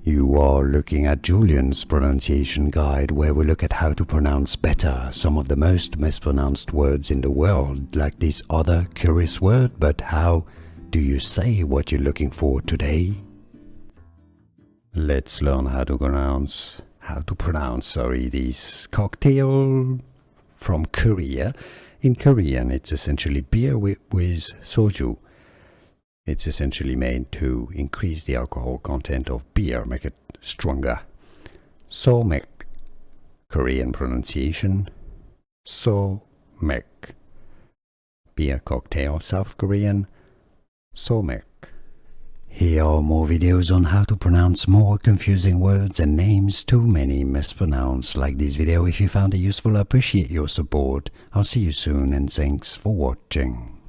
You are looking at Julian's pronunciation guide, where we look at how to pronounce better some of the most mispronounced words in the world, like this other curious word. But how do you say what you're looking for today? Let's learn how to pronounce this cocktail from Korea. In Korean, it's essentially beer with soju. It's essentially made to increase the alcohol content of beer, make it stronger. Somaek, Korean pronunciation, Somaek. Beer cocktail, South Korean, Somaek. Here are more videos on how to pronounce more confusing words and names too many mispronounced. Like this video if you found it useful. I appreciate your support. I'll see you soon and thanks for watching.